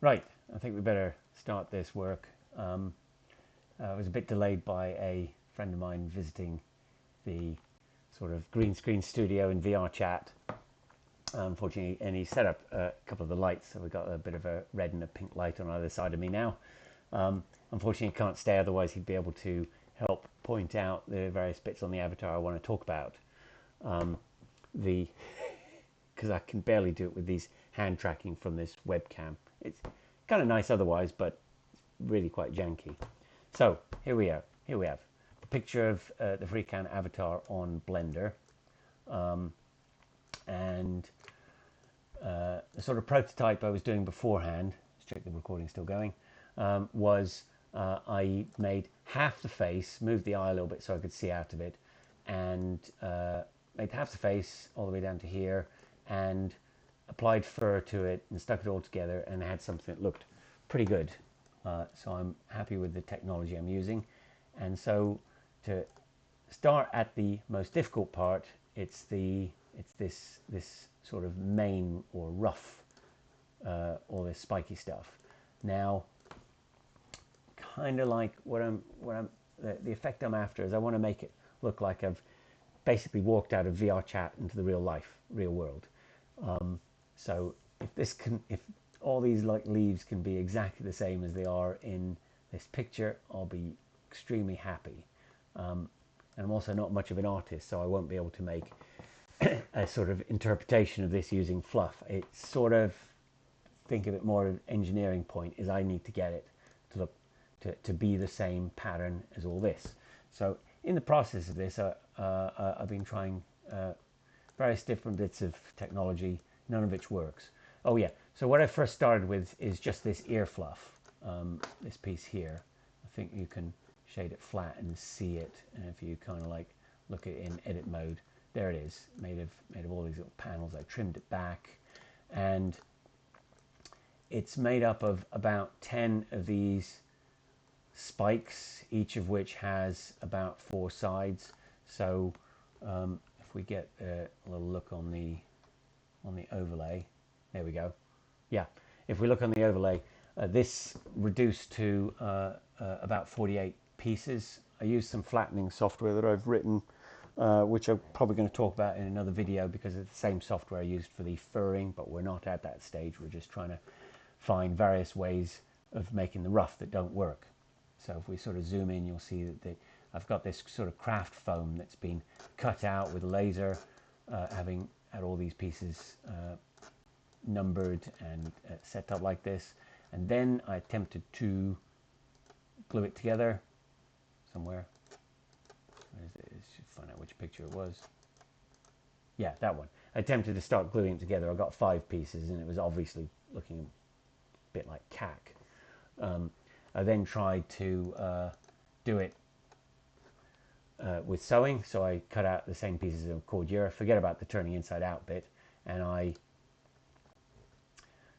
Right, I think we better start this work. I was a bit delayed by a friend of mine visiting the sort of green screen studio in VR chat. Unfortunately, and he set up a couple of the lights, so we've got a bit of a red and a pink light on either side of me now. Unfortunately, he can't stay, otherwise he'd be able to help point out the various bits on the avatar I want to talk about. Because I can barely do it with these hand tracking from this webcam. It's kind of nice otherwise, but really quite janky. So here we are. Here we have a picture of the freakhound avatar on Blender, and the sort of prototype I was doing beforehand. Let's check the recording's still going. Was I made half the face, moved the eye a little bit so I could see out of it, and made half the face all the way down to here, and applied fur to it and stuck it all together, and had something that looked pretty good. So I'm happy with the technology I'm using. And so to start at the most difficult part, it's this sort of mane or ruff, all this spiky stuff. Now, kind of like the effect I'm after is I want to make it look like I've basically walked out of VR chat into the real world. So if all these like leaves can be exactly the same as they are in this picture, I'll be extremely happy. And I'm also not much of an artist, so I won't be able to make a sort of interpretation of this using fluff. It's sort of, think of it more of an engineering point, is I need to get it to look to be the same pattern as all this. So in the process of this, I've been trying various different bits of technology, none of which works. Oh yeah, so what I first started with is just this ear fluff, this piece here. I think you can shade it flat and see it, and if you kind of like look at it in edit mode, there it is, made of all these little panels. I trimmed it back, and it's made up of about 10 of these spikes, each of which has about 4 sides. So if we get a little look on the overlay, there we go. Yeah, if we look on the overlay, this reduced to about 48 pieces. I used some flattening software that I've written, which I'm probably going to talk about in another video, because it's the same software I used for the furring, but we're not at that stage. We're just trying to find various ways of making the ruff that don't work. So if we sort of zoom in, you'll see that I've got this sort of craft foam that's been cut out with a laser, having had all these pieces numbered and set up like this. And then I attempted to glue it together somewhere. Let's find out which picture it was. Yeah, that one. I attempted to start gluing it together. I got 5 pieces, and it was obviously looking a bit like cack. I then tried to do it with sewing, so I cut out the same pieces of Cordura. Forget about the turning inside out bit, and I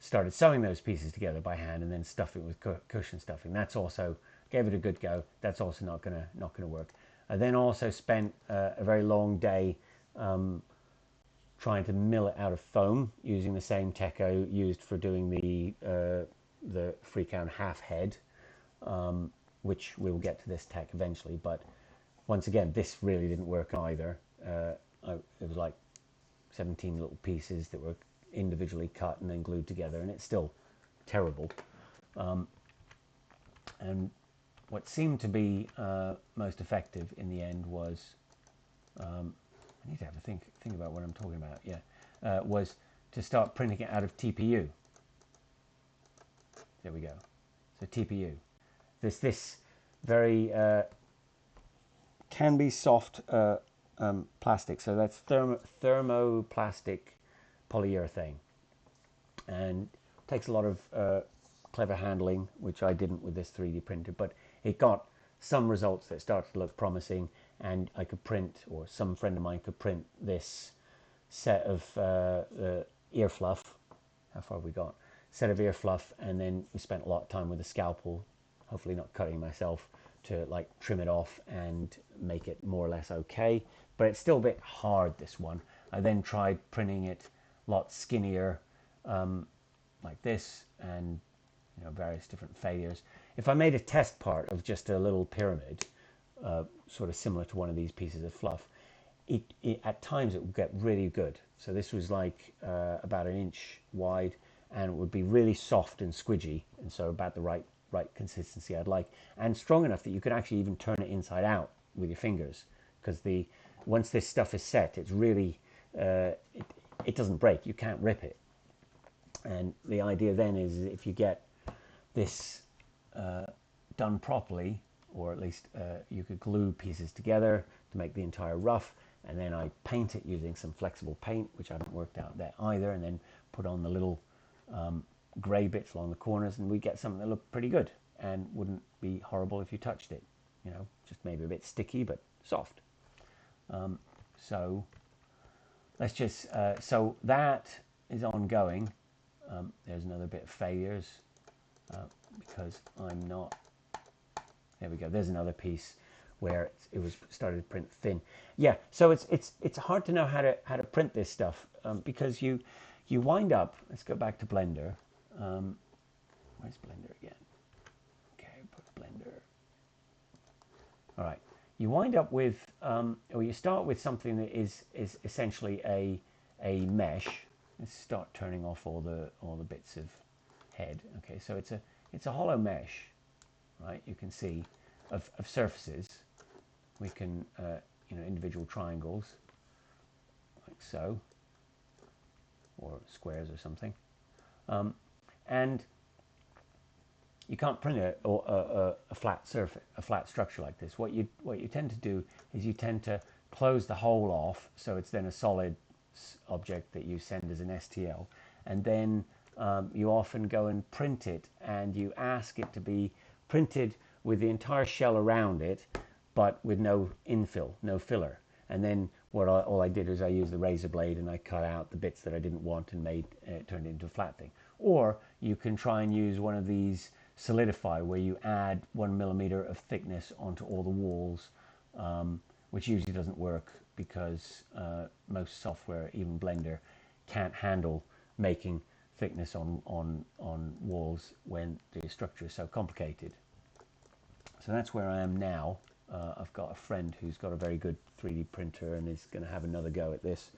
started sewing those pieces together by hand, and then stuffing with cushion stuffing. That's also, gave it a good go. That's also not gonna work. I then also spent a very long day trying to mill it out of foam using the same tech I used for doing the freakhound half head, which we'll get to this tech eventually. But once again, this really didn't work either. It was like 17 little pieces that were individually cut and then glued together, and it's still terrible. And what seemed to be most effective in the end was, I need to have a think about what I'm talking about. Yeah, was to start printing it out of TPU. There we go. So TPU. This very can be soft plastic. So that's thermoplastic polyurethane, and takes a lot of clever handling, which I didn't with this 3D printer, but it got some results that started to look promising, and I could print, or some friend of mine could print, this set of ear fluff. How far have we got? Set of ear fluff, and then we spent a lot of time with a scalpel, hopefully not cutting myself, to like trim it off and make it more or less okay. But it's still a bit hard, this one. I then tried printing it a lot skinnier, like this, and you know, various different failures. If I made a test part of just a little pyramid, sort of similar to one of these pieces of fluff, at times it would get really good. So this was like about an inch wide, and it would be really soft and squidgy, and so about the right consistency I'd like, and strong enough that you could actually even turn it inside out with your fingers, because once this stuff is set, it's really it doesn't break. You can't rip it. And the idea then is if you get this done properly, or at least you could glue pieces together to make the entire ruff, and then I paint it using some flexible paint, which I haven't worked out there either, and then put on the little grey bits along the corners, and we get something that looked pretty good and wouldn't be horrible if you touched it. You know, just maybe a bit sticky, but soft. So let's just, so that is ongoing. There's another bit of failures because I'm not, there we go, there's another piece where it was started to print thin. Yeah, so it's hard to know how to print this stuff because you wind up, let's go back to Blender. Where's Blender again? Okay, put Blender. All right, you wind up with, or you start with something that is essentially a mesh. Let's start turning off all the bits of head. Okay, so it's a hollow mesh, right? You can see of surfaces. We can you know, individual triangles like so, or squares or something, and you can't print a flat surface, a flat structure like this. What you tend to do is you tend to close the hole off, so it's then a solid object that you send as an STL, and then you often go and print it, and you ask it to be printed with the entire shell around it, but with no infill, no filler. And then all I did is I used the razor blade and I cut out the bits that I didn't want and turned it into a flat thing. Or you can try and use one of these solidify, where you add 1 millimeter of thickness onto all the walls, which usually doesn't work because most software, even Blender, can't handle making thickness on walls when the structure is so complicated. So that's where I am now. I've got a friend who's got a very good 3D printer and is going to have another go at this.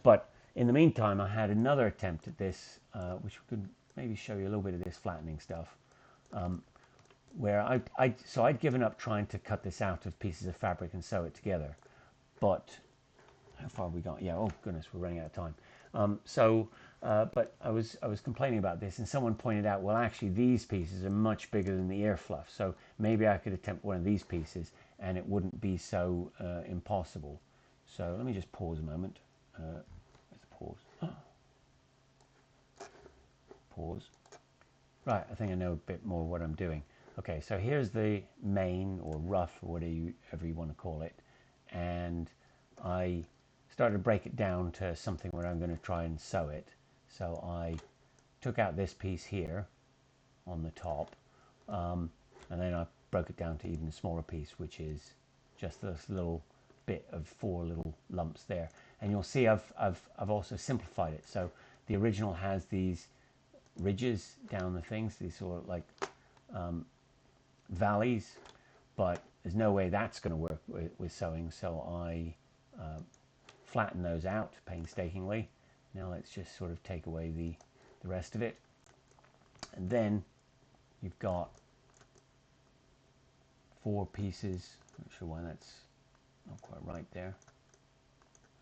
But in the meantime, I had another attempt at this, which we could maybe show you a little bit of this flattening stuff, where I'd given up trying to cut this out of pieces of fabric and sew it together. But how far have we got? Yeah, oh goodness, we're running out of time. But I was complaining about this, and someone pointed out, well, actually these pieces are much bigger than the ear fluff, so maybe I could attempt one of these pieces and it wouldn't be so impossible. So let me just pause a moment. Let's pause. Oh. Pause. Right, I think I know a bit more what I'm doing. Okay, so here's the mane or ruff, or whatever you want to call it, and I started to break it down to something where I'm going to try and sew it. So I took out this piece here on the top, and then I broke it down to even a smaller piece, which is just this little bit of 4 little lumps there. And you'll see I've also simplified it. So the original has these ridges down the things, these sort of like valleys, but there's no way that's going to work with sewing. So I flatten those out painstakingly. Now let's just sort of take away the rest of it. And then you've got 4 pieces. Not sure why that's not quite right there.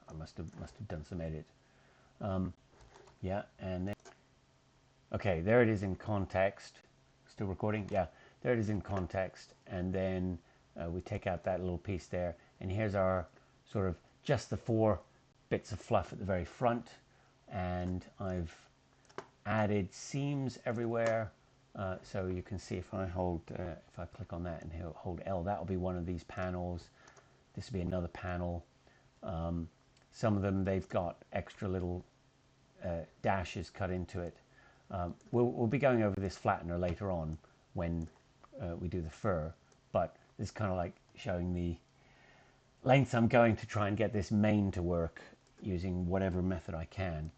I must have done some edit. Yeah, and then, okay, there it is in context. Still recording? Yeah, there it is in context. And then we take out that little piece there. And here's our sort of just the 4 bits of fluff at the very front. And I've added seams everywhere. So you can see if I click on that and hold L, that will be one of these panels. This will be another panel. Some of them, they've got extra little dashes cut into it. We'll be going over this flattener later on when we do the fur, but this is kind of like showing the lengths I'm going to try and get this mane to work using whatever method I can.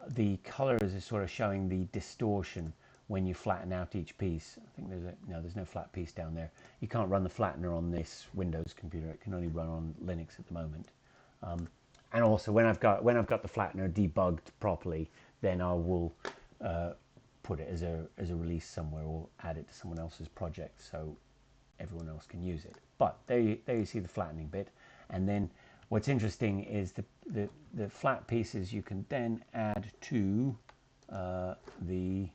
The colors are sort of showing the distortion when you flatten out each piece. I think there's no flat piece down there. You can't run the flattener on this Windows computer. It can only run on Linux at the moment. And also when I've got the flattener debugged properly, then I will put it as a release somewhere, or add it to someone else's project so everyone else can use it. But there you see the flattening bit. And then what's interesting is the flat pieces you can then add to the...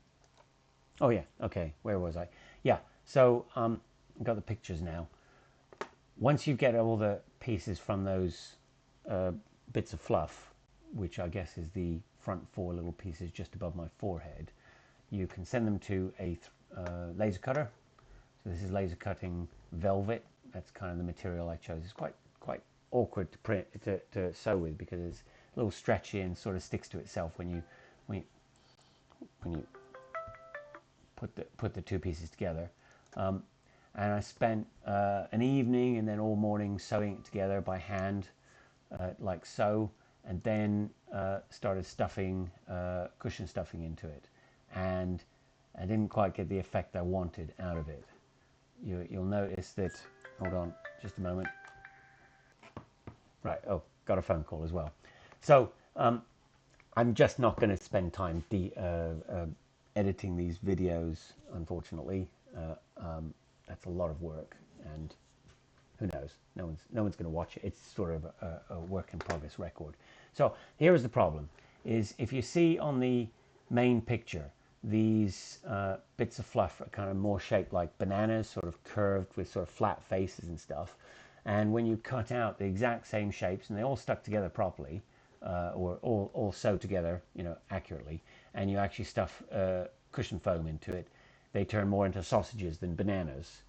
Oh yeah, okay, where was I? Yeah, so I've got the pictures now. Once you get all the pieces from those bits of fluff, which I guess is the front 4 little pieces just above my forehead, you can send them to a laser cutter. So this is laser cutting velvet. That's kind of the material I chose. It's quite awkward to print to sew with, because it's a little stretchy and sort of sticks to itself when you put the 2 pieces together. And I spent an evening and then all morning sewing it together by hand, like so, and then started stuffing cushion stuffing into it, and I didn't quite get the effect I wanted out of it. You'll notice that... Hold on just a moment. Right, oh, got a phone call as well. So I'm just not going to spend time editing these videos, unfortunately. That's a lot of work, and who knows? No one's going to watch it. It's sort of a work in progress record. So here is the problem: is if you see on the main picture, these bits of fluff are kind of more shaped like bananas, sort of curved with sort of flat faces and stuff. And when you cut out the exact same shapes, and they all stuck together properly, or all sewed together, accurately, and you actually stuff cushion foam into it, they turn more into sausages than bananas.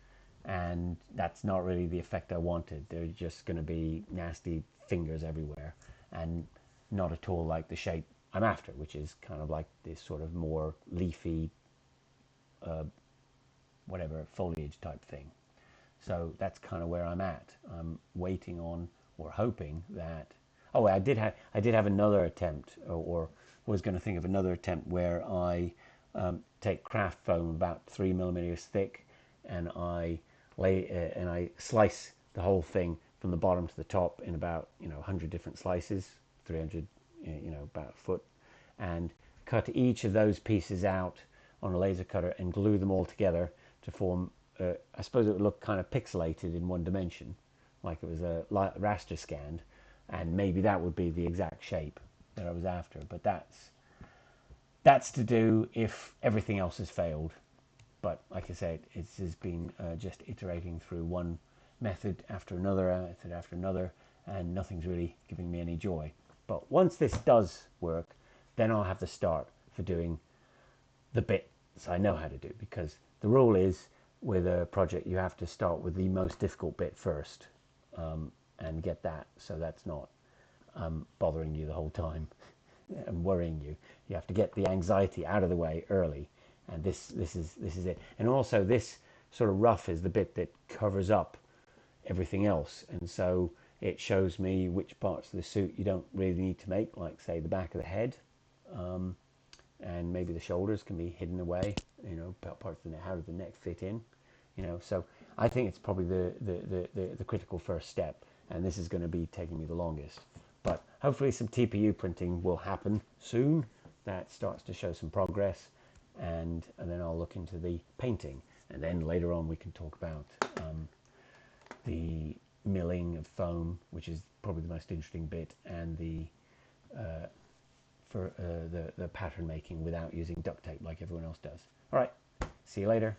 And that's not really the effect I wanted. They're just going to be nasty fingers everywhere, and not at all like the shape I'm after, which is kind of like this sort of more leafy, whatever, foliage type thing. So that's kind of where I'm at. I'm waiting on, or hoping that... Oh, I did have another attempt, or was going to think of another attempt, where I take craft foam about 3 millimeters thick, and I slice the whole thing from the bottom to the top in about 100 different slices, 300, about a foot, and cut each of those pieces out on a laser cutter and glue them all together to form, I suppose it would look kind of pixelated in one dimension, like it was a raster scanned, and maybe that would be the exact shape that I was after. But that's to do if everything else has failed. But like I said, it's been just iterating through one method after another, and nothing's really giving me any joy. But once this does work, then I'll have the start for doing the bits I know how to do, because the rule is, with a project, you have to start with the most difficult bit first, and get that, so that's not bothering you the whole time and worrying you. You have to get the anxiety out of the way early. And this is it. And also, this sort of ruff is the bit that covers up everything else, and so it shows me which parts of the suit you don't really need to make, like say the back of the head, and maybe the shoulders can be hidden away. Parts of the neck, how does the neck fit in? So I think it's probably the critical first step, and this is going to be taking me the longest. But hopefully some TPU printing will happen soon. That starts to show some progress. And then I'll look into the painting, and then later on we can talk about the milling of foam, which is probably the most interesting bit, and the pattern making without using duct tape like everyone else does. All right, see you later.